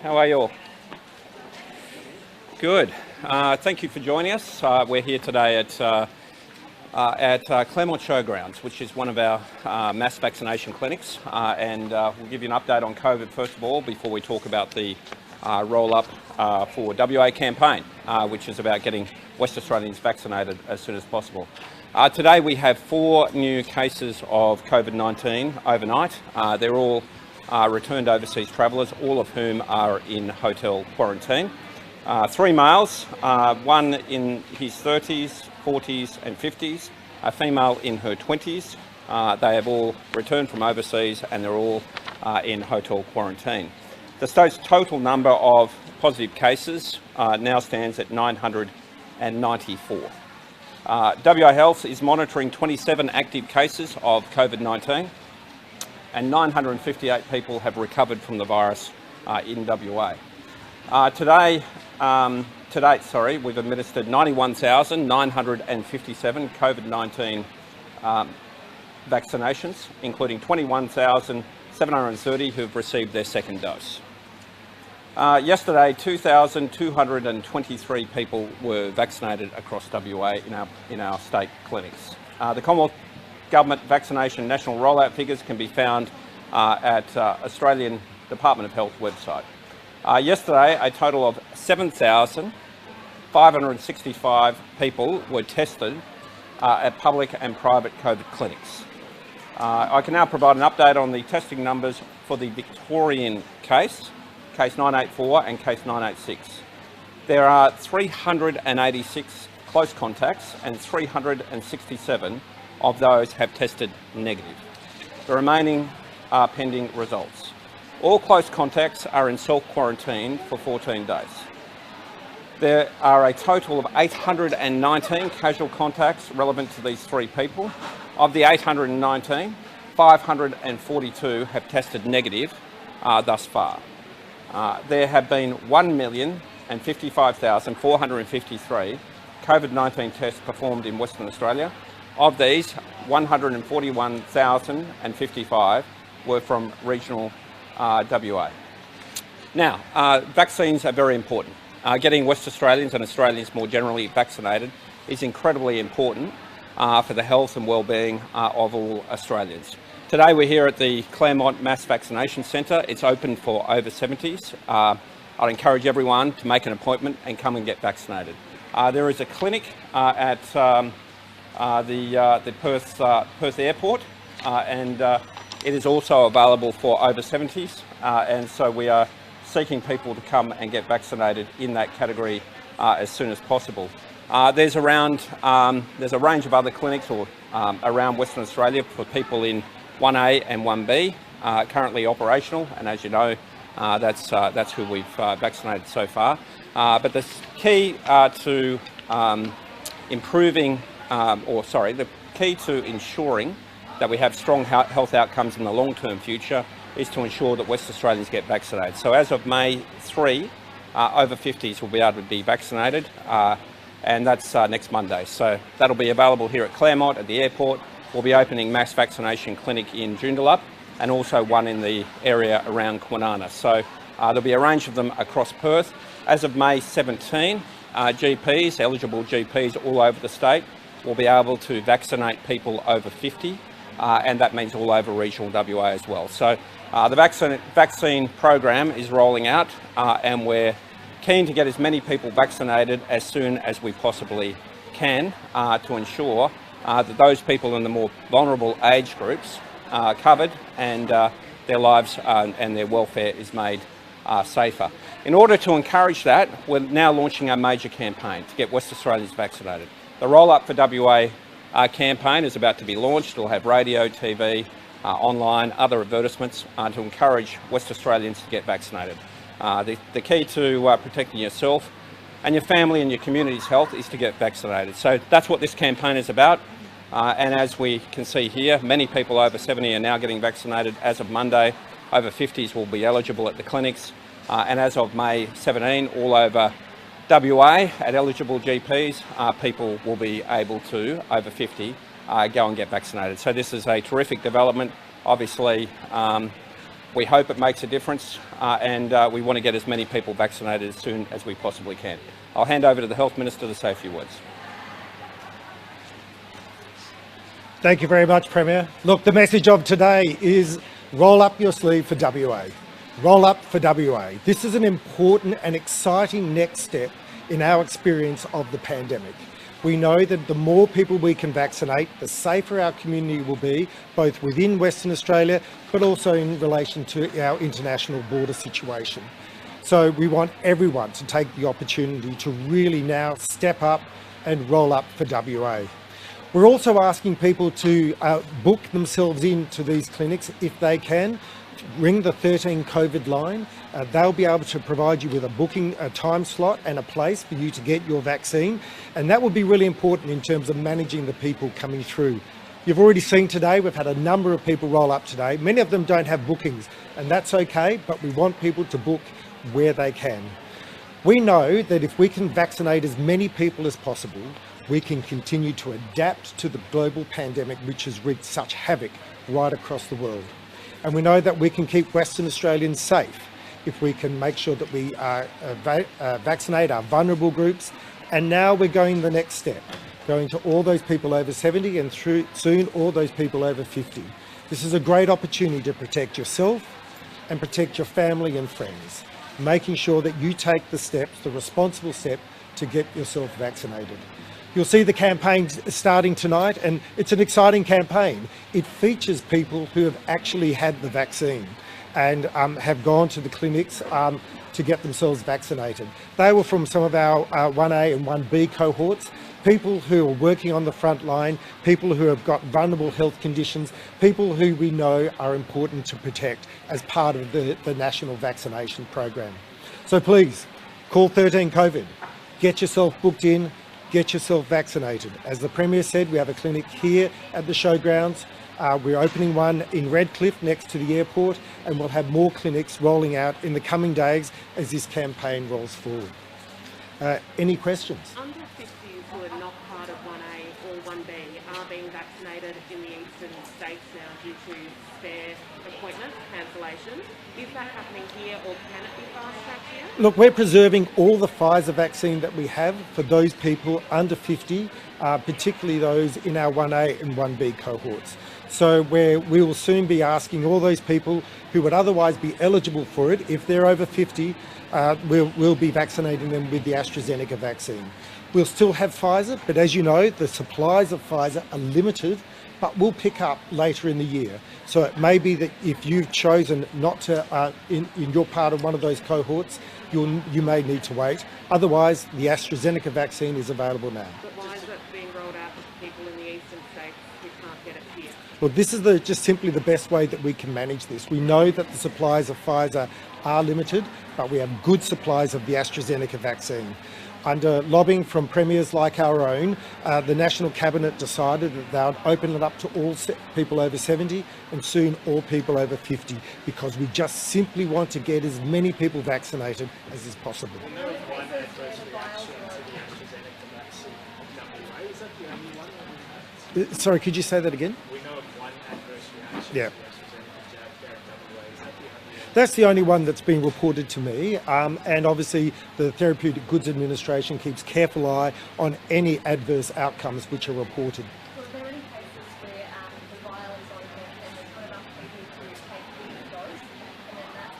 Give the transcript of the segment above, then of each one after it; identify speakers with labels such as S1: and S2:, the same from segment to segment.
S1: How are you all? Good. Thank you for joining us. We're here today at Claremont Showgrounds, which is one of our mass vaccination clinics, and we'll give you an update on COVID first of all before we talk about the roll-up for WA campaign, which is about getting West Australians vaccinated as soon as possible. Today we have 4 new cases of COVID-19 overnight. They're all returned overseas travellers, all of whom are in hotel quarantine. 3 males, one in his 30s, 40s and 50s, a female in her 20s. They have all returned from overseas and they're all in hotel quarantine. The state's total number of positive cases now stands at 994. WA Health is monitoring 27 active cases of COVID-19 and 958 people have recovered from the virus in WA. To date, we've administered 91,957 COVID-19 vaccinations, including 21,730 who have received their second dose. Yesterday, 2,223 people were vaccinated across WA in our state clinics. The Commonwealth Government Vaccination National Rollout figures can be found at Australian Department of Health website. Yesterday, a total of 7,565 people were tested at public and private COVID clinics. I can now provide an update on the testing numbers for the Victorian case 984 and case 986. There are 386 close contacts and 367 of those have tested negative. The remaining are pending results. All close contacts are in self-quarantine for 14 days. There are a total of 819 casual contacts relevant to these 3 people. Of the 819, 542 have tested negative thus far. There have been 1,055,453 COVID-19 tests performed in Western Australia. Of these, 141,055 were from regional WA. Now, vaccines are very important. Getting West Australians and Australians more generally vaccinated is incredibly important for the health and well-being of all Australians. Today we're here at the Claremont Mass Vaccination Centre. It's open for over 70s. I'd encourage everyone to make an appointment and come and get vaccinated. There is a clinic at the Perth Airport and it is also available for over 70s and so we are seeking people to come and get vaccinated in that category as soon as possible. There's a range of other clinics around Western Australia for people in 1A and 1B currently operational, and as you know, that's who we've vaccinated so far. But the key to the key to ensuring that we have strong health outcomes in the long-term future is to ensure that West Australians get vaccinated. So as of May 3, over 50s will be able to be vaccinated, and that's next Monday. So that'll be available here at Claremont at the airport. We'll be opening mass vaccination clinic in Joondalup and also one in the area around Kwinana. So there'll be a range of them across Perth. As of May 17, GPs, eligible GPs all over the state, will be able to vaccinate people over 50, and that means all over regional WA as well. So the vaccine program is rolling out and we're keen to get as many people vaccinated as soon as we possibly can to ensure that those people in the more vulnerable age groups are covered and their lives and their welfare is made safer. In order to encourage that, we're now launching a major campaign to get West Australians vaccinated. The roll-up for WA campaign is about to be launched. It'll have radio, TV, online, other advertisements to encourage West Australians to get vaccinated. The key to protecting yourself and your family and your community's health is to get vaccinated. So that's what this campaign is about. And as we can see here, many people over 70 are now getting vaccinated. As of Monday, over 50s will be eligible at the clinics. And as of May 17, all over WA at eligible GPs, people will be able to, over 50, go and get vaccinated. So this is a terrific development. Obviously, We hope it makes a difference, and we want to get as many people vaccinated as soon as we possibly can. I'll hand over to the Health Minister to say a few words.
S2: Thank you very much, Premier. Look, the message of today is roll up your sleeve for WA. Roll up for WA. This is an important and exciting next step in our experience of the pandemic. We know that the more people we can vaccinate, the safer our community will be, both within Western Australia, but also in relation to our international border situation. So we want everyone to take the opportunity to really now step up and roll up for WA. We're also asking people to book themselves into these clinics if they can. Ring the 13 COVID line. They'll be able to provide you with a time slot and a place for you to get your vaccine. And that will be really important in terms of managing the people coming through. You've already seen today, we've had a number of people roll up today. Many of them don't have bookings, and that's okay, but we want people to book where they can. We know that if we can vaccinate as many people as possible, we can continue to adapt to the global pandemic which has wreaked such havoc right across the world. And we know that we can keep Western Australians safe if we can make sure that we vaccinate our vulnerable groups. And now we're going the next step, going to all those people over 70 and soon all those people over 50. This is a great opportunity to protect yourself and protect your family and friends, making sure that you take the steps, the responsible step, to get yourself vaccinated. You'll see the campaign starting tonight, and it's an exciting campaign. It features people who have actually had the vaccine and have gone to the clinics to get themselves vaccinated. They were from some of our 1A and 1B cohorts, people who are working on the front line, people who have got vulnerable health conditions, people who we know are important to protect as part of the national vaccination program. So please, call 13 COVID, get yourself booked in, get yourself vaccinated. As the Premier said, we have a clinic here at the showgrounds. We're opening one in Redcliffe next to the airport, and we'll have more clinics rolling out in the coming days as this campaign rolls forward. Any questions?
S3: Under 50s who are not part of 1A or 1B are being vaccinated in the eastern states now due to spare appointment cancellations. Is that happening here, or can it be fast-tracked here?
S2: Look, we're preserving all the Pfizer vaccine that we have for those people under 50, particularly those in our 1A and 1B cohorts. So we will soon be asking all those people who would otherwise be eligible for it, if they're over 50, we'll be vaccinating them with the AstraZeneca vaccine. We'll still have Pfizer, but as you know, the supplies of Pfizer are limited, but we'll pick up later in the year. So it may be that if you've chosen not to, in your part of one of those cohorts, you may need to wait. Otherwise, the AstraZeneca vaccine is available now.
S3: But why is it being rolled out to people in the eastern states who can't get it here?
S2: Well, this is just simply the best way that we can manage this. We know that the supplies of Pfizer are limited, but we have good supplies of the AstraZeneca vaccine. Under lobbying from premiers like our own, the National Cabinet decided that they'll open it up to all people over 70 and soon all people over 50, because we just simply want to get as many people vaccinated as is possible. Sorry, could you say that again?
S4: We know of one adverse reaction.
S2: Yeah.
S4: To AstraZeneca there in WA. Is that the only one?
S2: That's the only one that's been reported to me, and obviously the Therapeutic Goods Administration keeps careful eye on any adverse outcomes which are reported.
S5: Were there any cases where the vial is open and there's not enough people to take the dose, and then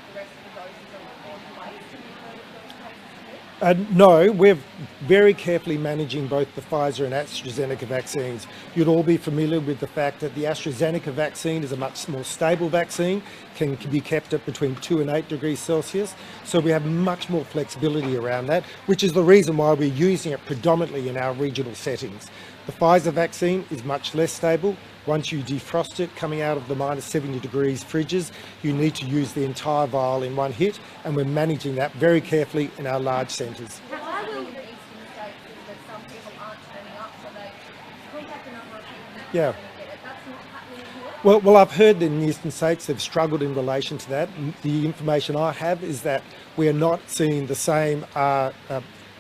S5: the rest of the dose is on the waste? Have you heard of those cases there?
S2: No, we're very carefully managing both the Pfizer and AstraZeneca vaccines. You'd all be familiar with the fact that the AstraZeneca vaccine is a much more stable vaccine, can be kept at between 2 and 8 degrees Celsius. So we have much more flexibility around that, which is the reason why we're using it predominantly in our regional settings. The Pfizer vaccine is much less stable. Once you defrost it coming out of the minus 70 degrees fridges, you need to use the entire vial in one hit, and we're managing that very carefully in our large centres.
S5: Why will the eastern states is that some people aren't turning up, so they contact a number of people
S2: Yeah.
S5: and get it. That's not happening here?
S2: Well, I've heard that in the eastern states they've struggled in relation to that. The information I have is that we are not seeing the same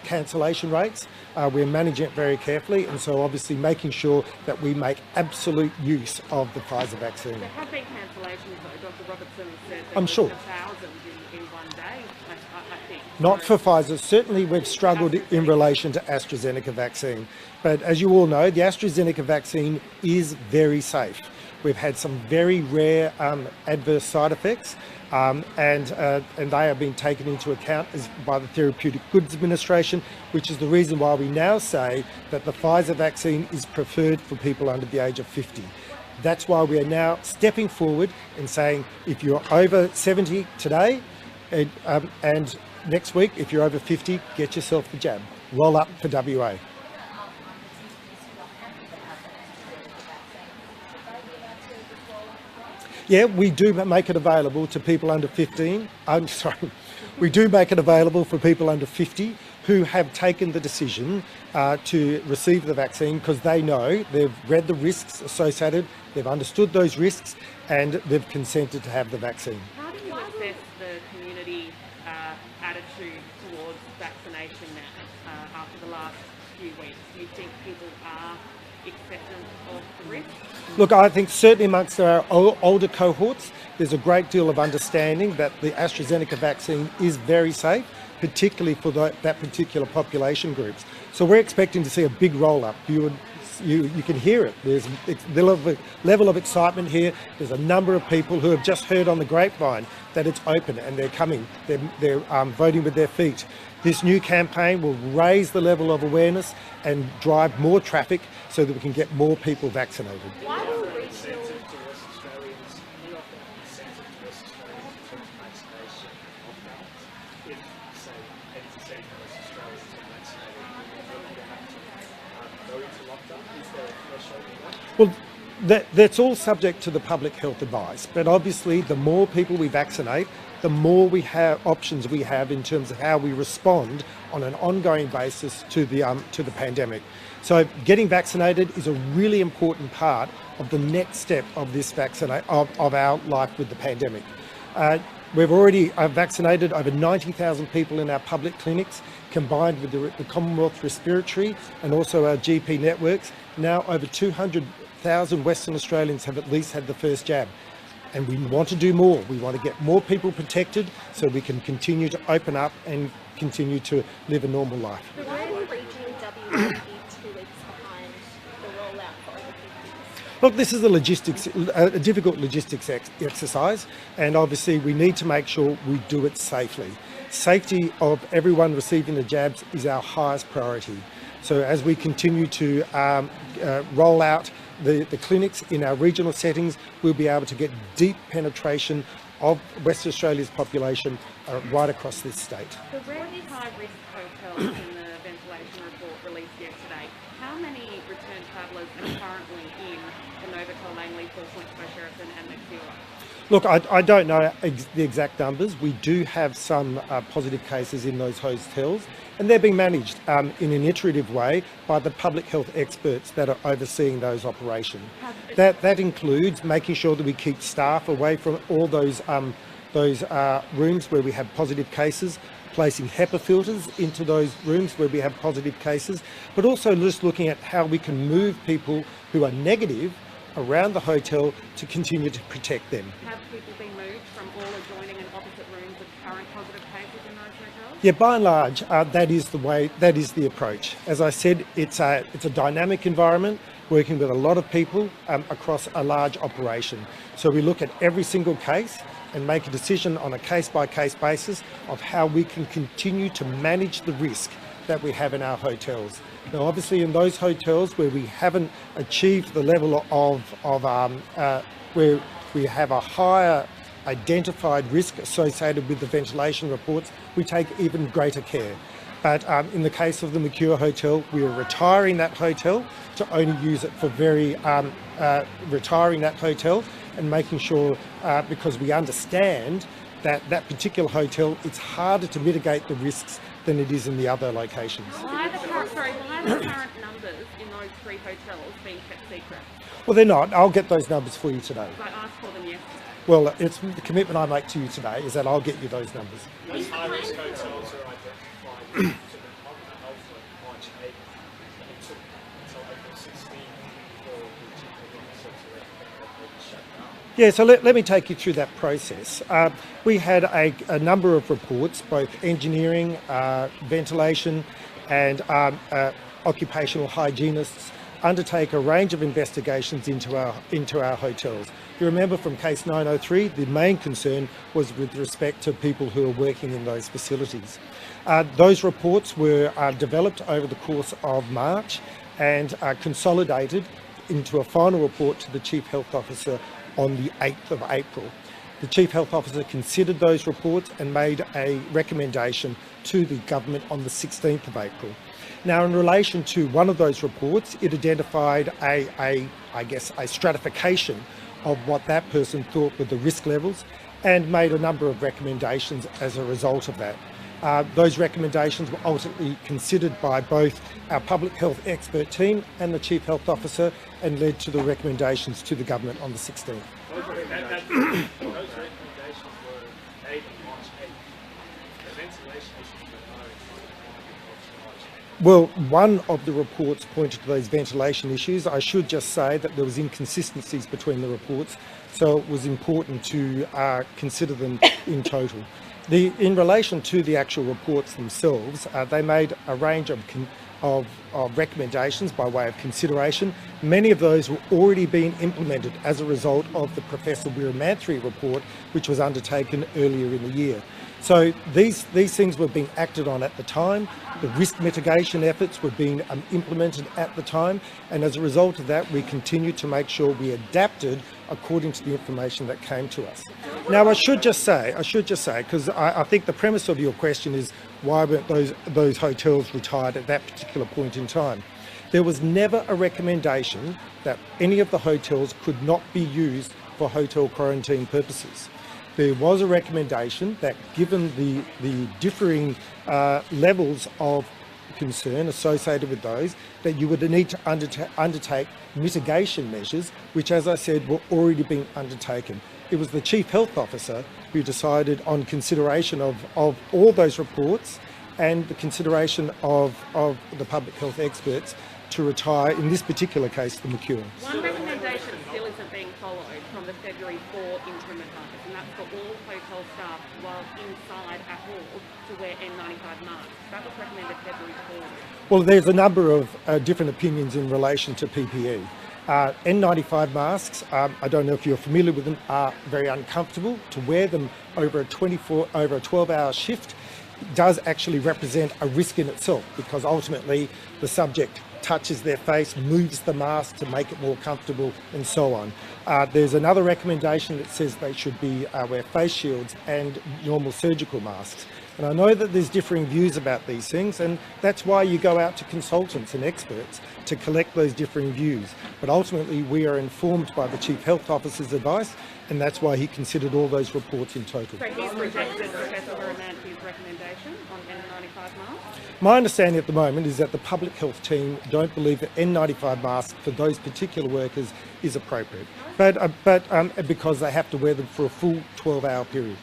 S2: cancellation rates. We're managing it very carefully, and so obviously making sure that we make absolute use of the Pfizer vaccine.
S3: There have been cancellations, though. Dr. Robertson said there
S2: I'm
S3: was
S2: sure.
S3: 1,000 in one day, I think.
S2: Not for Pfizer. Certainly we've struggled in relation to AstraZeneca vaccine. But as you all know, the AstraZeneca vaccine is very safe. We've had some very rare adverse side effects, and they are being taken into account by the Therapeutic Goods Administration, which is the reason why we now say that the Pfizer vaccine is preferred for people under the age of 50. That's why we are now stepping forward and saying, if you're over 70 today, and next week, if you're over 50, get yourself the jab. Roll up for WA. Yeah, we do make it available to people under 15. I'm sorry, we do make it available for people under 50 who have taken the decision to receive the vaccine because they know they've read the risks associated, they've understood those risks, and they've consented to have the vaccine.
S3: How do you assess the community attitude towards vaccination now after the last few weeks? Do you think people are acceptant of the risk?
S2: Look, I think certainly amongst our older cohorts, there's a great deal of understanding that the AstraZeneca vaccine is very safe, particularly for that particular population groups. So we're expecting to see a big roll-up. You can hear it. There's a level of excitement here. There's a number of people who have just heard on the grapevine that it's open and they're coming. They're voting with their feet. This new campaign will raise the level of awareness and drive more traffic so that we can get more people vaccinated.
S5: Why will regional
S4: Incentive to West Australians, you offer incentive to West Australians in terms of vaccination lockdowns. If, say, 80% of West Australians are vaccinated, will they have to go into lockdown? Is there a threshold in that?
S2: Well, that's all subject to the public health advice, but obviously the more people we vaccinate, the more options we have in terms of how we respond on an ongoing basis to the pandemic. So getting vaccinated is a really important part of the next step of this of our life with the pandemic. We've already vaccinated over 90,000 people in our public clinics, combined with the Commonwealth Respiratory and also our GP networks. Now over 200,000 Western Australians have at least had the first jab. And we want to do more. We want to get more people protected so we can continue to open up and continue to live a normal life.
S5: Why will regional WA be 2 weeks behind the rollout for over 50s?
S2: Look, this is a difficult logistics exercise, and obviously we need to make sure we do it safely. Safety of everyone receiving the jabs is our highest priority. So as we continue to roll out the clinics in our regional settings, we'll be able to get deep penetration of West Australia's population right across this state.
S3: The red high-risk hotels in the ventilation report released yesterday, how many return travellers are currently in the Novotel, Langley, 4 Points, Sheraton and Maxilla?
S2: Look, I don't know the exact numbers. We do have some positive cases in those hotels, and they're being managed in an iterative way by the public health experts that are overseeing those operations. That includes making sure that we keep staff away from all those rooms where we have positive cases, placing HEPA filters into those rooms where we have positive cases, but also just looking at how we can move people who are negative around the hotel to continue to protect them.
S3: Have people been moved from all adjoining and opposite rooms of current positive cases in those hotels?
S2: Yeah, by and large, that is the approach. As I said, it's a dynamic environment, working with a lot of people across a large operation. So we look at every single case and make a decision on a case-by-case basis of how we can continue to manage the risk that we have in our hotels. Now, obviously, in those hotels where we haven't achieved the level where we have a higher identified risk associated with the ventilation reports, we take even greater care. But in the case of the Mercure Hotel, we are retiring that hotel to only use it for retiring that hotel and making sure, because we understand that particular hotel, it's harder to mitigate the risks than it is in the other locations.
S3: Why are the current numbers in those 3 hotels being kept secret?
S2: Well, they're not. I'll get those numbers for you today.
S3: I asked for them yesterday.
S2: Well, it's the commitment I make to you today is that I'll get you those numbers.
S4: Those high-risk hotels are identified to the
S2: Yeah, so let me take you through that process. We had a number of reports, both engineering, ventilation and occupational hygienists undertake a range of investigations into our hotels. You remember from case 903, the main concern was with respect to people who are working in those facilities. Those reports were developed over the course of March and consolidated into a final report to the Chief Health Officer on the 8th of April. The Chief Health Officer considered those reports and made a recommendation to the government on the 16th of April. Now, in relation to one of those reports, it identified I guess a stratification of what that person thought were the risk levels and made a number of recommendations as a result of that. Those recommendations were ultimately considered by both our public health expert team and the Chief Health Officer and led to the recommendations to the government on the 16th.
S4: Those recommendations were made on March 8th. The ventilation issues were known on March 8th.
S2: Well, one of the reports pointed to those ventilation issues. I should just say that there was inconsistencies between the reports, so it was important to consider them in total. In relation to the actual reports themselves, they made a range of recommendations by way of consideration. Many of those were already being implemented as a result of the Professor Weeramanthri report, which was undertaken earlier in the year. So these things were being acted on at the time. The risk mitigation efforts were being implemented at the time, and as a result of that, we continued to make sure we adapted according to the information that came to us. Now, I should just say, because I think the premise of your question is why weren't those hotels retired at that particular point in time? There was never a recommendation that any of the hotels could not be used for hotel quarantine purposes. There was a recommendation that given the differing levels of concern associated with those, that you would need to undertake mitigation measures, which, as I said, were already being undertaken. It was the Chief Health Officer who decided on consideration of all those reports and the consideration of the public health experts to retire, in this particular case, the McEwan.
S3: One recommendation still isn't being followed from the February 4 interim advice, and that's for all hotel staff while inside at all to wear N95 masks. That was recommended February 4.
S2: Well, there's a number of different opinions in relation to PPE. N95 masks, I don't know if you're familiar with them, are very uncomfortable. To wear them over a 12-hour shift does actually represent a risk in itself, because ultimately the subject touches their face, moves the mask to make it more comfortable, and so on. There's another recommendation that says they should wear face shields and normal surgical masks. And I know that there's differing views about these things, and that's why you go out to consultants and experts to collect those differing views. But ultimately, we are informed by the Chief Health Officer's advice, and that's why he considered all those reports in total.
S3: So he's rejected Professor Weeramanthri's recommendation on N95 masks?
S2: My understanding at the moment is that the public health team don't believe that N95 masks for those particular workers is appropriate, but because they have to wear them for a full 12-hour period.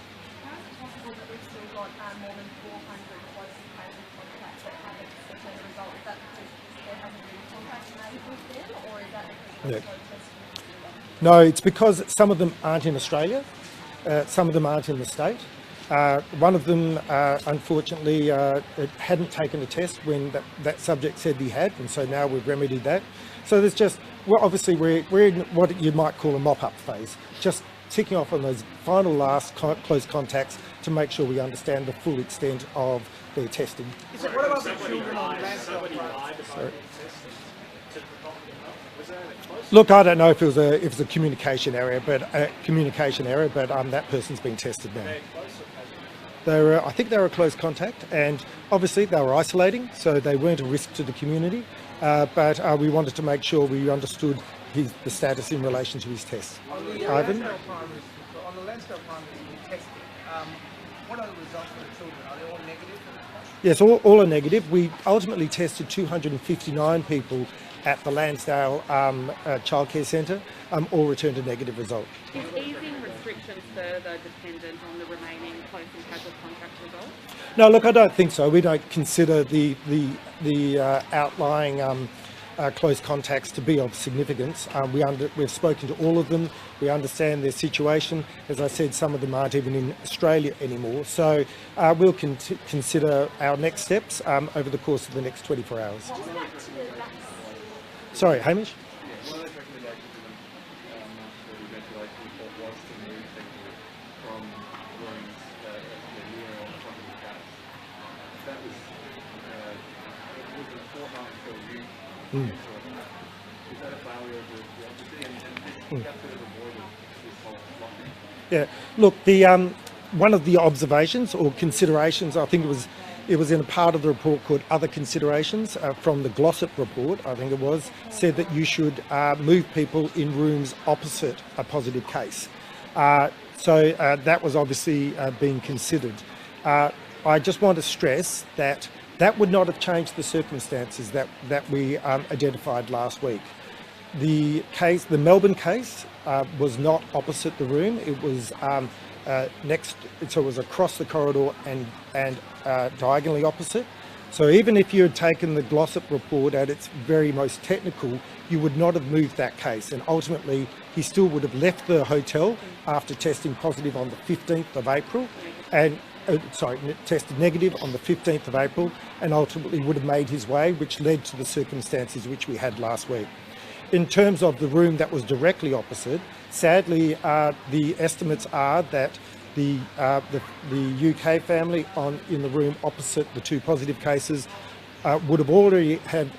S2: Yeah. No, it's because some of them aren't in Australia, some of them aren't in the state. One of them, unfortunately, hadn't taken a test when that subject said he had, and so now we've remedied that. So there's just, well, obviously we're in what you might call a mop-up phase, just ticking off on those final last close contacts to make sure we understand the full extent of their testing.
S4: What about the children on Lansdale?
S2: Look, I don't know if it was a communication error, but that person's been tested now. I think they were a close contact, and obviously they were isolating, so they weren't a risk to the community. But we wanted to make sure we understood the status in relation to his tests.
S6: On the
S2: Ivan?
S6: Lansdale primaries we tested, what are the results for the children? Are they all negative?
S2: Yes, all are negative. We ultimately tested 259 people at the Lansdale Childcare Centre, all returned a negative result.
S3: Is easing restrictions further dependent on the remaining close and casual contact results?
S2: No, look, I don't think so. We don't consider the outlying close contacts to be of significance. We've spoken to all of them. We understand their situation. As I said, some of them aren't even in Australia anymore. So we'll consider our next steps over the course of the next 24 hours.
S5: Just back to the vaccine.
S2: Sorry, Hamish?
S7: One of those recommendations in the ventilation report was to move people from rooms near or in front of the case. That was a fortnight until you saw that. Is that a failure of the officer? And that could have avoided this whole lockdown?
S2: Yeah. Look, the one of the observations or considerations, I think it was in a part of the report called Other Considerations from the Glossop report, I think it was, said that you should move people in rooms opposite a positive case. So that was obviously being considered. I just want to stress that that would not have changed the circumstances that we identified last week. The Melbourne case was not opposite the room. It was next, so it was across the corridor and diagonally opposite. So even if you had taken the Glossop report at its very most technical, you would not have moved that case, and ultimately he still would have left the hotel after testing positive on the 15th of April, and tested negative on the 15th of April, and ultimately would have made his way, which led to the circumstances which we had last week. In terms of the room that was directly opposite, sadly, the estimates are that the UK family in the room opposite the two positive cases would have already had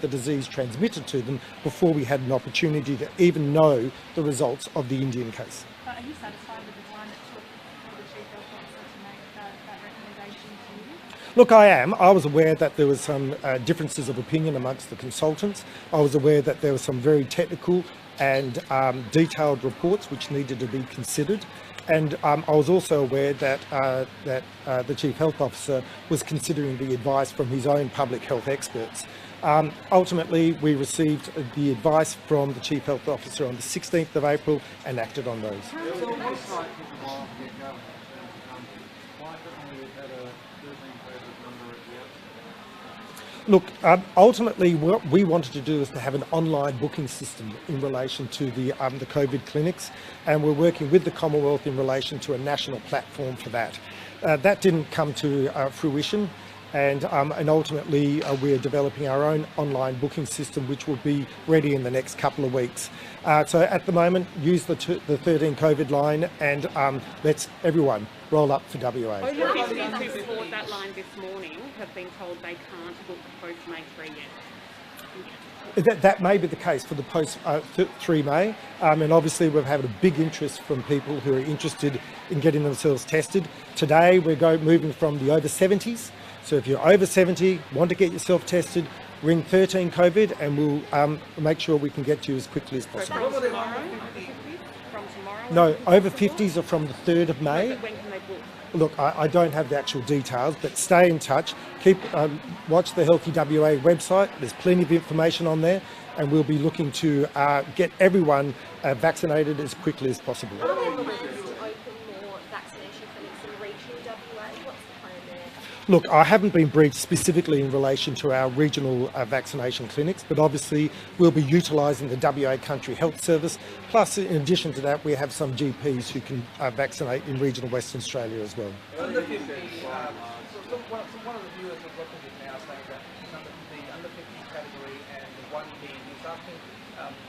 S2: the disease transmitted to them before we had an opportunity to even know the results of the Indian case.
S8: But are you satisfied with the time it took for the Chief Health Officer to make that recommendation to you?
S2: Look, I am. I was aware that there was some differences of opinion amongst the consultants. I was aware that there were some very technical and detailed reports which needed to be considered. And I was also aware that the Chief Health Officer was considering the advice from his own public health experts. Ultimately, we received the advice from the Chief Health Officer on the 16th of April and acted on those. Look, ultimately what we wanted to do is to have an online booking system in relation to the COVID clinics, and we're working with the Commonwealth in relation to a national platform for that. That didn't come to fruition, and ultimately we are developing our own online booking system which will be ready in the next couple of weeks. So at the moment, use the 13 COVID line, and let's everyone roll up for WA.
S3: Participants who support that line this morning have been told they can't book post May 3 yet.
S2: That may be the case for the post 3 May, and obviously we've had a big interest from people who are interested in getting themselves tested. Today we're moving from the over 70s, so if you're over 70, want to get yourself tested, ring 13 COVID and we'll make sure we can get to you as quickly as possible.
S3: From tomorrow? From tomorrow?
S2: No, over 50s are from the 3rd of May.
S3: When can they book?
S2: Look, I don't have the actual details, but stay in touch. Watch the Healthy WA website. There's plenty of information on there, and we'll be looking to get everyone vaccinated as quickly as possible.
S5: Are there plans to open more vaccination clinics in regional WA? What's the plan there?
S2: Look, I haven't been briefed specifically in relation to our regional vaccination clinics, but obviously we'll be utilising the WA Country Health Service. Plus, in addition to that, we have some GPs who can vaccinate in regional Western Australia as well.
S6: Under 50, one of the viewers has got to this now saying that the under 50 category and the 1B is asking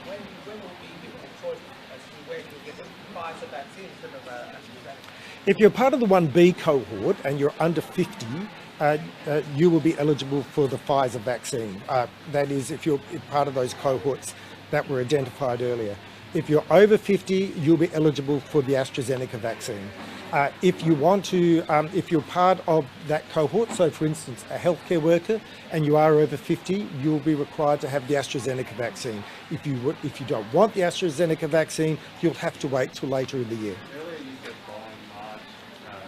S6: when will be given a choice as to where you'll get the Pfizer vaccine instead of AstraZeneca?
S2: If you're part of the 1B cohort and you're under 50, you will be eligible for the Pfizer vaccine. That is, if you're part of those cohorts that were identified earlier. If you're over 50, you'll be eligible for the AstraZeneca vaccine. If you want to, if you're part of that cohort, so for instance, a healthcare worker, and you are over 50, you'll be required to have the AstraZeneca vaccine. If you don't want the AstraZeneca vaccine, you'll have to wait till later in the year.
S7: Earlier you said by March, is that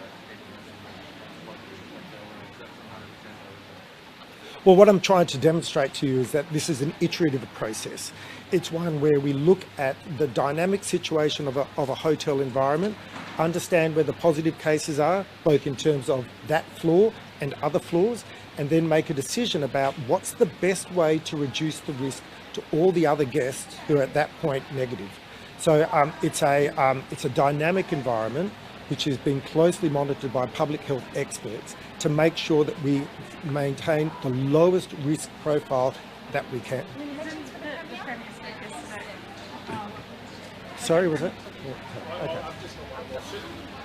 S7: 100%
S2: Well, what I'm trying to demonstrate to you is that this is an iterative process. It's one where we look at the dynamic situation of a hotel environment, understand where the positive cases are, both in terms of that floor and other floors, and then make a decision about what's the best way to reduce the risk to all the other guests who are at that point negative. So it's a dynamic environment which is being closely monitored by public health experts to make sure that we maintain the lowest risk profile that we can.
S8: The Premier spoke yesterday.
S2: Sorry, was it? Okay.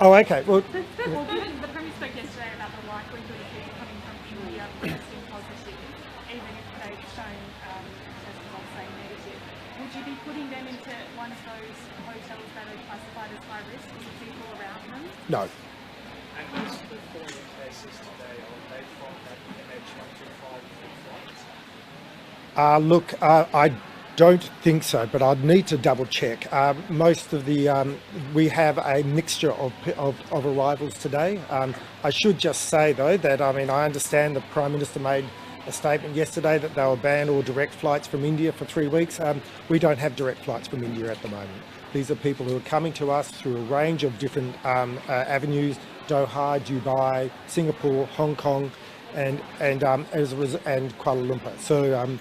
S2: Oh, okay. Well,
S8: The Premier spoke yesterday about the likelihood of people coming from India testing positive, even if they've shown test results saying negative. Would you be putting them into one of those hotels that are classified as high risk with the people around them?
S2: no.
S4: And most of the 40 cases today, are they from that MH125 flight?
S2: Look, I don't think so, but I'd need to double check. Most of the, we have a mixture of arrivals today. I should just say though that, I mean, I understand the Prime Minister made a statement yesterday that they will ban all direct flights from India for 3 weeks. We don't have direct flights from India at the moment. These are people who are coming to us through a range of different avenues: Doha, Dubai, Singapore, Hong Kong, and Kuala Lumpur. So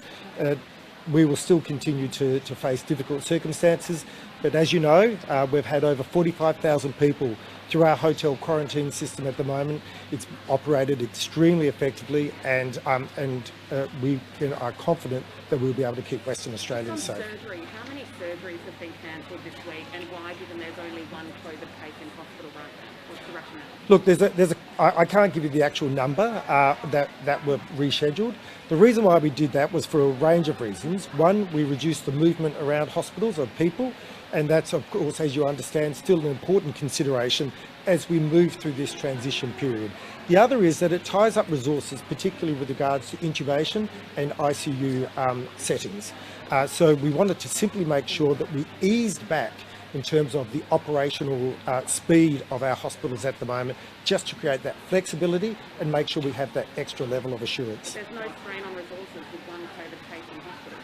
S2: we will still continue to face difficult circumstances. But as you know, we've had over 45,000 people through our hotel quarantine system at the moment. It's operated extremely effectively, and we are confident that we'll be able to keep Western Australians safe.
S3: Surgery. How many surgeries have been cancelled this week, and why, given there's only one COVID case in hospital right now? What's the rationale?
S2: Look, I can't give you the actual number that were rescheduled. The reason why we did that was for a range of reasons. One, we reduced the movement around hospitals of people, and that's, of course, as you understand, still an important consideration as we move through this transition period. The other is that it ties up resources, particularly with regards to intubation and ICU settings. So we wanted to simply make sure that we eased back in terms of the operational speed of our hospitals at the moment, just to create that flexibility and make sure we have that extra level of assurance.
S3: There's no strain on resources with one COVID case in hospital.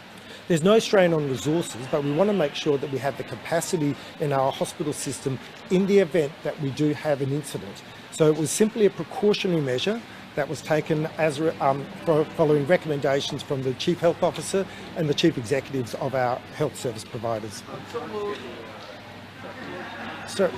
S2: There's no strain on resources, but we want to make sure that we have the capacity in our hospital system in the event that we do have an incident. So it was simply a precautionary measure that was taken as following recommendations from the Chief Health Officer and the Chief Executives of our health service providers. So,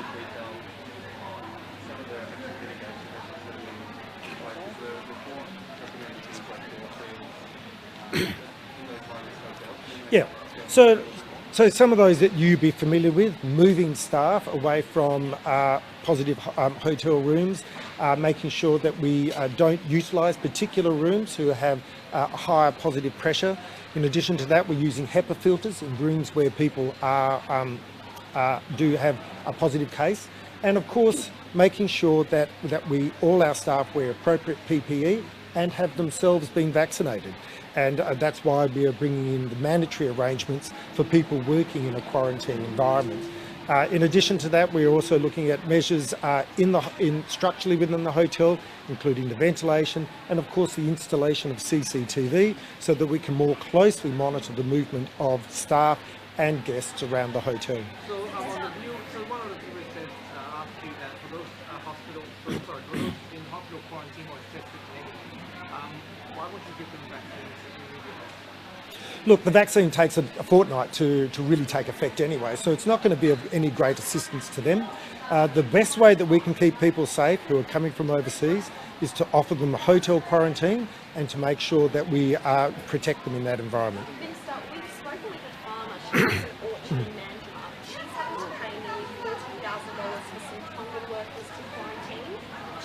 S2: yeah, so some of those that you be familiar with, moving staff away from positive hotel rooms, making sure that we don't utilise particular rooms who have higher positive pressure. In addition to that, we're using HEPA filters in rooms where people do have a positive case, and of course making sure that all our staff wear appropriate PPE and have themselves been vaccinated. And that's why we are bringing in the mandatory arrangements for people working in a quarantine environment. In addition to that, we're also looking at measures structurally within the hotel, including the ventilation and of course the installation of CCTV, so that we can more closely monitor the movement of staff and guests around the hotel.
S6: So one of the viewers said asked you that for those for those in hospital quarantine or tested negative, why would you give them vaccines if you really have?
S2: Look, the vaccine takes a fortnight to really take effect anyway, so it's not going to be of any great assistance to them. The best way that we can keep people safe who are coming from overseas is to offer them a hotel quarantine and to make sure that we protect them in that environment.
S5: Minister, we've spoken with a farmer. She has an orchard in Mandurah. She's having to pay nearly $40,000 for some Tongan workers to quarantine.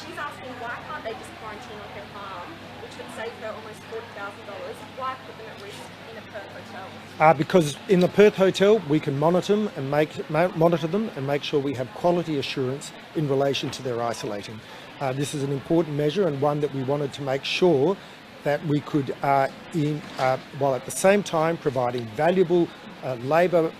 S5: She's asking why can't they just quarantine on her farm, which would save her almost $40,000. Why put them at risk in a Perth hotel?
S2: Because in the Perth hotel we can monitor them and make sure we have quality assurance in relation to their isolating. This is an important measure and one that we wanted to make sure that we could, while at the same time providing valuable labour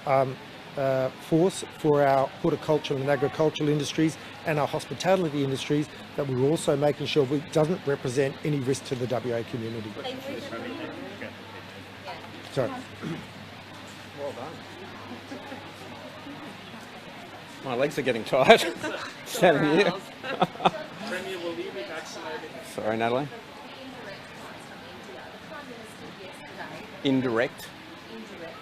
S2: force for our horticultural and agricultural industries and our hospitality industries, that we were also making sure it doesn't represent any risk to the WA community. Sorry.
S1: Well done. My legs are getting tired. Standing here.
S4: Premier, will you be vaccinated?
S1: Sorry, Natalie. Indirect.
S5: Indirect.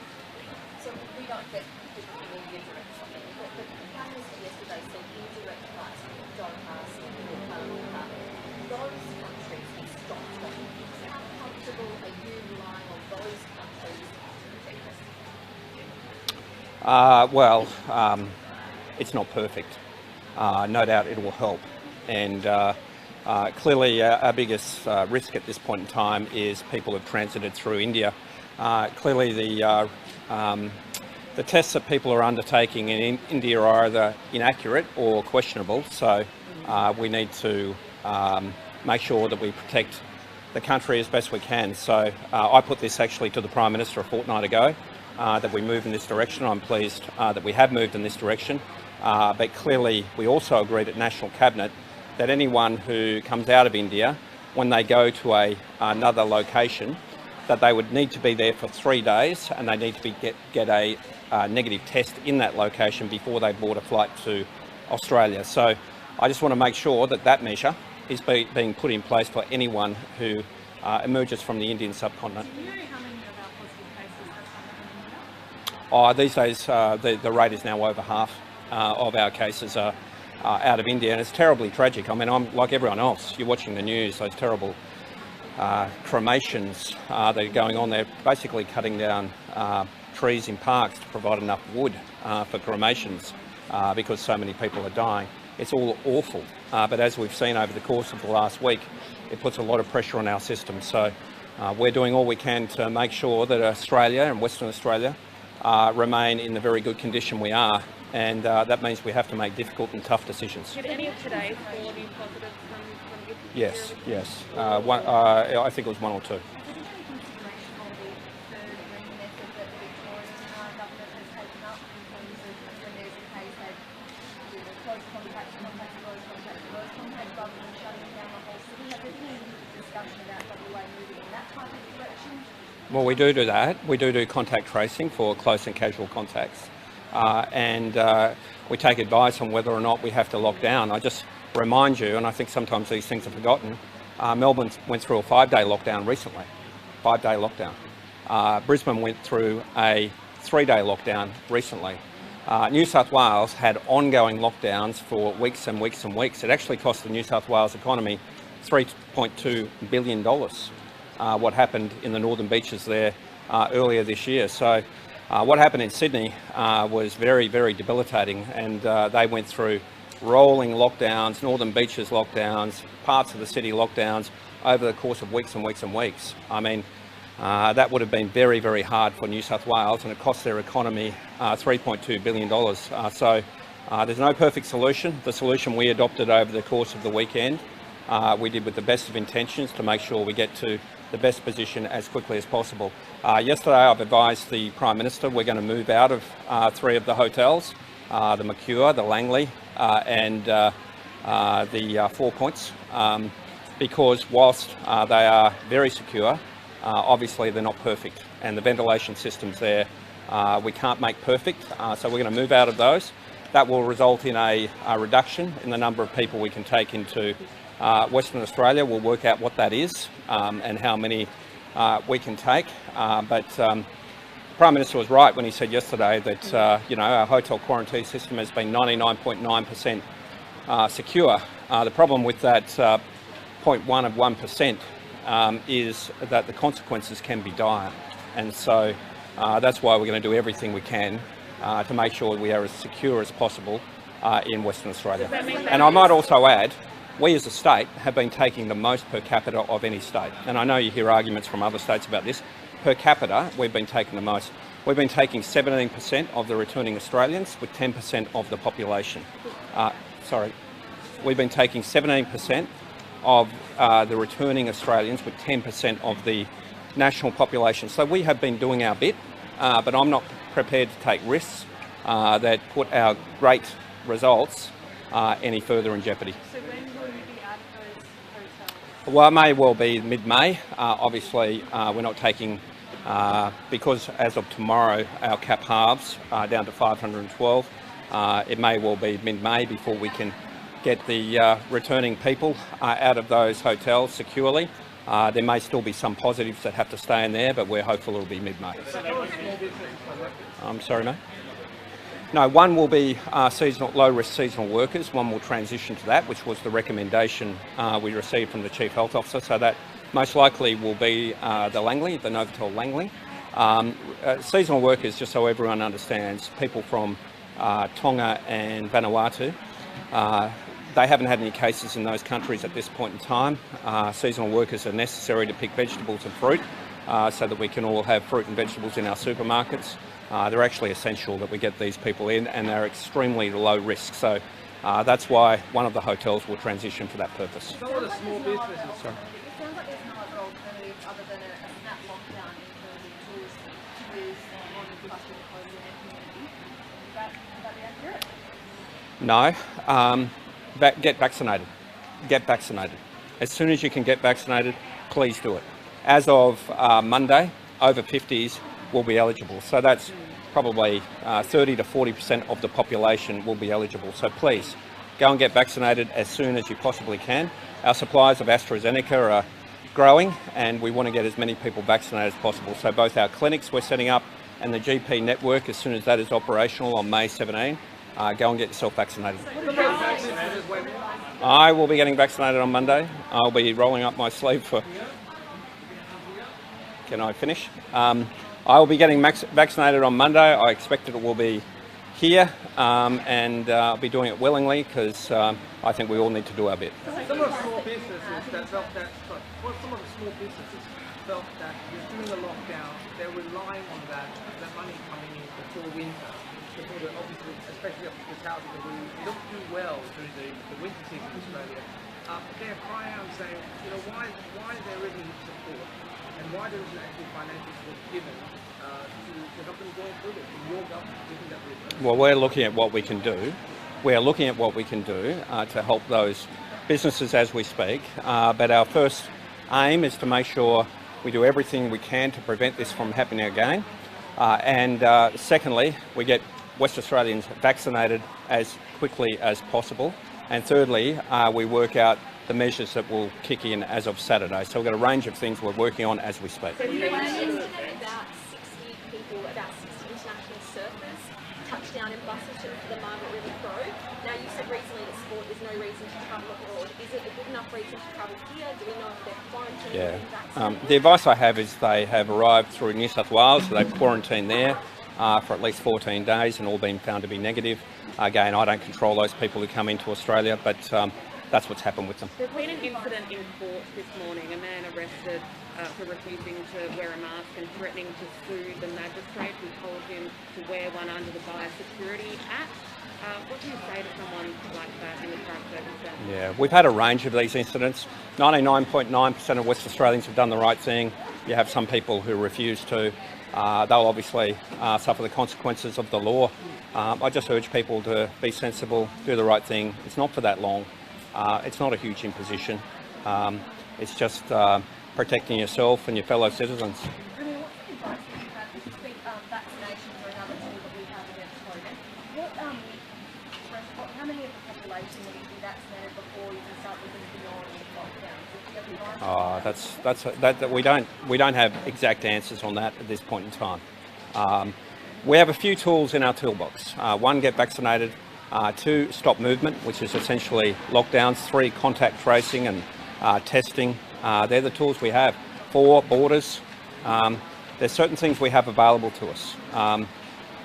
S5: So we don't get people in India direct from them. But the Prime Minister yesterday said indirect flights from Doha, Singapore, Kuala those countries he stopped from. How comfortable are you relying on those countries to protect us?
S1: It's not perfect. No doubt it will help. And clearly our biggest risk at this point in time is people who've transited through India. Clearly the tests that people are undertaking in India are either inaccurate or questionable, so we need to make sure that we protect the country as best we can. So I put this actually to the Prime Minister a fortnight ago, that we move in this direction. I'm pleased that we have moved in this direction, but clearly we also agreed at National Cabinet that anyone who comes out of India, when they go to another location, that they would need to be there for 3 days and they need to get a negative test in that location before they board a flight to Australia. So I just want to make sure that that measure is being put in place for anyone who emerges from the Indian subcontinent.
S8: Do you know how many of our positive cases have come from India?
S1: These days the rate is now over half of our cases are out of India, and it's terribly tragic. I mean, I'm like everyone else. You're watching the news, those terrible cremations that are going on. They're basically cutting down trees in parks to provide enough wood for cremations because so many people are dying. It's all awful, but as we've seen over the course of the last week, it puts a lot of pressure on our system. So we're doing all we can to make sure that Australia and Western Australia remain in the very good condition we are, and that means we have to make difficult and tough decisions.
S3: Did any of today's 4 new positives come from India?
S1: Yes, yes. I think it was 1 or 2.
S5: Did you take consideration of the third ring method that the Victorian government has taken up in terms of when there's a case that close contact, contact, close contact, close contact, rather than shutting down the whole city? Have there been any discussion about WA moving in that type of direction?
S1: Well, we do that. We do contact tracing for close and casual contacts. And we take advice on whether or not we have to lock down. I just remind you, and I think sometimes these things are forgotten, Melbourne went through a 5-day lockdown recently. 5-day lockdown. Brisbane went through a 3-day lockdown recently. New South Wales had ongoing lockdowns for weeks and weeks and weeks. It actually cost the New South Wales economy $3.2 billion, what happened in the northern beaches there earlier this year. So what happened in Sydney was very, very debilitating, and they went through rolling lockdowns, northern beaches lockdowns, parts of the city lockdowns over the course of weeks and weeks and weeks. I mean, that would have been very, very hard for New South Wales, and it cost their economy $3.2 billion. So there's no perfect solution. The solution we adopted over the course of the weekend, we did with the best of intentions to make sure we get to the best position as quickly as possible. Yesterday I've advised the Prime Minister we're going to move out of 3 of the hotels, the Mercure, the Langley and the 4 Points, because whilst they are very secure, obviously they're not perfect, and the ventilation systems there we can't make perfect, so we're going to move out of those. That will result in a reduction in the number of people we can take into Western Australia. We'll work out what that is and how many we can take. But the Prime Minister was right when he said yesterday that our hotel quarantine system has been 99.9% secure. The problem with that 0.1 of 1% is that the consequences can be dire, and so that's why we're going to do everything we can to make sure we are as secure as possible in Western Australia. And I might also add, we as a state have been taking the most per capita of any state. And I know you hear arguments from other states about this. Per capita, we've been taking the most. We've been taking 17% of the returning Australians with 10% of the population. We've been taking 17% of the returning Australians with 10% of the national population. So we have been doing our bit, but I'm not prepared to take risks that put our great results any further in jeopardy.
S8: So when will you be out of those hotels?
S1: Well, it may well be mid-May. Obviously, we're not taking, because as of tomorrow, our cap halves down to 512. It may well be mid-May before we can get the returning people out of those hotels securely. There may still be some positives that have to stay in there, but we're hopeful it'll be mid-May. I'm sorry, mate? No, one will be low-risk seasonal workers. One will transition to that, which was the recommendation we received from the Chief Health Officer. So that most likely will be the Langley, the Novotel Langley. Seasonal workers, just so everyone understands, people from Tonga and Vanuatu. They haven't had any cases in those countries at this point in time. Seasonal workers are necessary to pick vegetables and fruit so that we can all have fruit and vegetables in our supermarkets. They're actually essential that we get these people in, and they're extremely low risk. So that's why one of the hotels will transition for that purpose.
S6: Some of the small businesses.
S1: Sorry.
S5: It sounds like there's no other alternative other than a snap lockdown in terms of tools to use on the bus and home in their community. Would that be accurate?
S1: No. Get vaccinated. Get vaccinated. As soon as you can get vaccinated, please do it. As of Monday, over 50s will be eligible. So that's probably 30 to 40% of the population will be eligible. So please, go and get vaccinated as soon as you possibly can. Our supplies of AstraZeneca are growing, and we want to get as many people vaccinated as possible. So both our clinics we're setting up and the GP network, as soon as that is operational on May 17, go and get yourself vaccinated. I will be getting vaccinated on Monday. I'll be rolling up my sleeve for... Can I finish? I will be getting vaccinated on Monday. I expect it will be here, and I'll be doing it willingly because I think we all need to do our bit.
S6: Some of the small businesses that felt that, during the lockdown, they're relying on that money coming in before winter. Obviously, especially up to hospitality, that we don't do well during the winter season in Australia. They're crying out and saying, why is there really support? And why there isn't actually financial support given to help them go through it from your government?
S1: Well, we're looking at what we can do. We're looking at what we can do to help those businesses as we speak. But our first aim is to make sure we do everything we can to prevent this from happening again. And secondly, we get West Australians vaccinated as quickly as possible. And thirdly, we work out the measures that will kick in as of Saturday. So we've got a range of things we're working on as we speak.
S5: So you estimate about 60 people, about 60 international surfers touched down in buses for the Margaret River Pro. Now you said recently that sport is no reason to travel abroad. Is it a good enough reason to travel here? Do we know if they're quarantined or vaccinated?
S1: The advice I have is they have arrived through New South Wales, so they've quarantined there for at least 14 days and all been found to be negative. Again, I don't control those people who come into Australia, but that's what's happened with them.
S3: There's been an incident in court this morning, a man arrested for refusing to wear a mask and threatening to sue the magistrate who told him to wear one under the Biosecurity Act. What do you say to someone like that in the current circumstances?
S1: Yeah, we've had a range of these incidents. 99.9% of West Australians have done the right thing. You have some people who refuse to. They'll obviously suffer the consequences of the law. I just urge people to be sensible, do the right thing. It's not for that long. It's not a huge imposition. It's just protecting yourself and your fellow citizens.
S5: Premier, what's the advice that you have? You think vaccinations are another tool that we have against COVID. How many of the population will be vaccinated before you can start looking beyond lockdowns?
S1: We don't have exact answers on that at this point in time. We have a few tools in our toolbox. One, get vaccinated. 2, stop movement, which is essentially lockdowns. 3, contact tracing and testing. They're the tools we have. 4, borders. There's certain things we have available to us.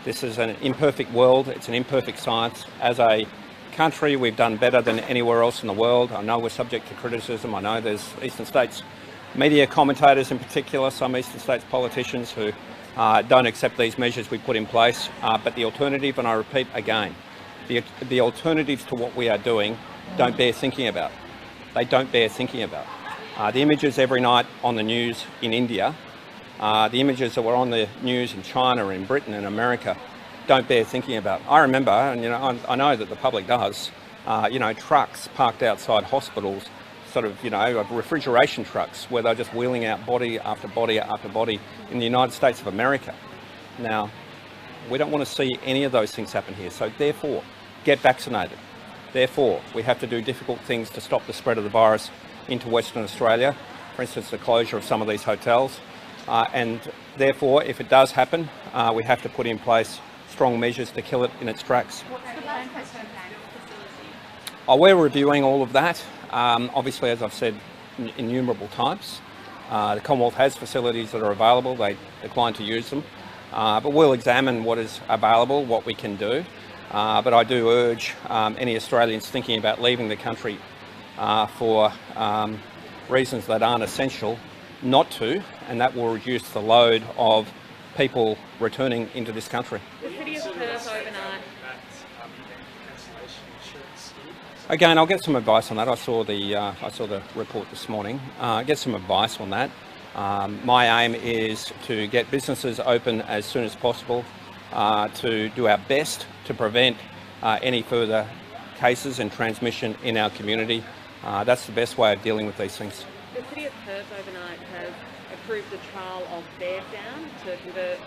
S1: This is an imperfect world. It's an imperfect science. As a country, we've done better than anywhere else in the world. I know we're subject to criticism. I know there's Eastern States media commentators in particular, some Eastern States politicians who don't accept these measures we put in place. But the alternative, and I repeat again, the alternatives to what we are doing don't bear thinking about. They don't bear thinking about. The images every night on the news in India, the images that were on the news in China, in Britain, in America, don't bear thinking about. I remember, and I know that the public does, trucks parked outside hospitals, refrigeration trucks where they're just wheeling out body after body after body in the United States of America. Now, we don't want to see any of those things happen here. So therefore, get vaccinated. Therefore, we have to do difficult things to stop the spread of the virus into Western Australia. for instance, the closure of some of these hotels. And therefore, if it does happen, we have to put in place strong measures to kill it in its tracks.
S8: What's the plan for facility?
S1: We're reviewing all of that. Obviously, as I've said innumerable times, the Commonwealth has facilities that are available. They decline to use them. But we'll examine what is available, what we can do. But I do urge any Australians thinking about leaving the country for reasons that aren't essential not to, and that will reduce the load of people returning into this country.
S3: The City of Perth overnight.
S1: Again, I'll get some advice on that. I saw the report this morning. Get some advice on that. My aim is to get businesses open as soon as possible, to do our best to prevent any further cases and transmission in our community. That's the best way of dealing with these things.
S3: The City of Perth overnight has approved a trial of bed down to convert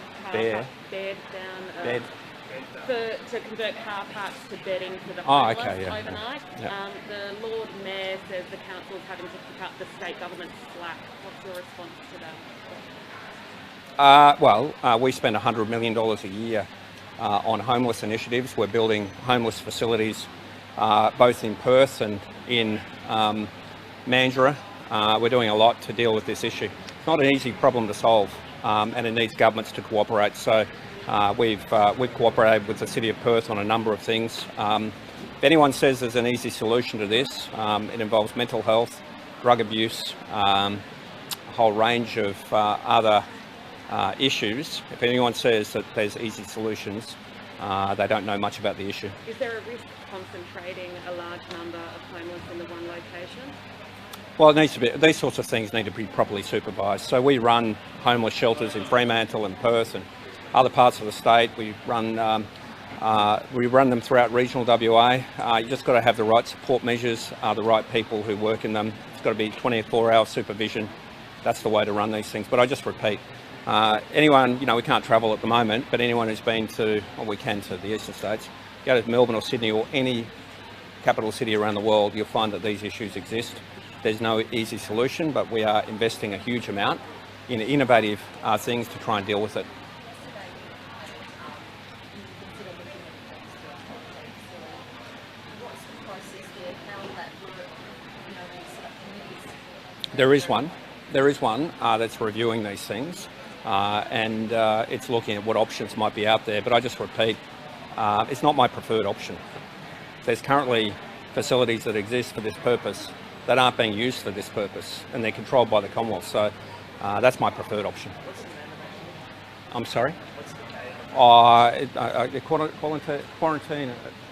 S3: to convert car parks to bedding for the homeless overnight.
S1: Yeah.
S3: The Lord Mayor says the council is having to pick up the state government slack. What's your response to that?
S1: We spend $100 million a year on homeless initiatives. We're building homeless facilities both in Perth and in Mandurah. We're doing a lot to deal with this issue. It's not an easy problem to solve, and it needs governments to cooperate. So we've cooperated with the City of Perth on a number of things. If anyone says there's an easy solution to this, it involves mental health, drug abuse, a whole range of other issues. If anyone says that there's easy solutions, they don't know much about the issue.
S3: Is there a risk concentrating a large number of homeless in the one location?
S1: Well, it needs to be. These sorts of things need to be properly supervised. So we run homeless shelters in Fremantle and Perth and other parts of the state. We run them throughout regional WA. You just got to have the right support measures, the right people who work in them. It's got to be 24-hour supervision. That's the way to run these things. But I just repeat, anyone, we can't travel at the moment, but anyone who's been to, or we can, to the eastern states, go to Melbourne or Sydney or any capital city around the world, you'll find that these issues exist. There's no easy solution, but we are investing a huge amount in innovative things to try and deal with it. There is one that's reviewing these things, and it's looking at what options might be out there. But I just repeat, it's not my preferred option. There's currently facilities that exist for this purpose that aren't being used for this purpose, and they're controlled by the Commonwealth. So that's my preferred option. I'm sorry? Quarantine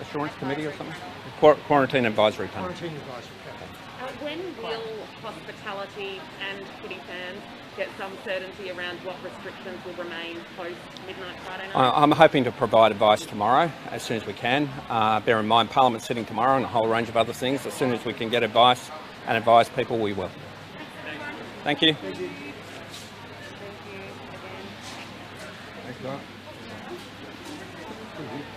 S1: Assurance Committee or something? Quarantine Advisory Panel.
S2: Quarantine advisory panel.
S3: When will hospitality and footy fans get some certainty around what restrictions will remain post-midnight Friday night?
S1: I'm hoping to provide advice tomorrow as soon as we can. Bear in mind, Parliament's sitting tomorrow and a whole range of other things. As soon as we can get advice and advise people, we will. Thank you.
S3: Thank you again.
S1: Thanks,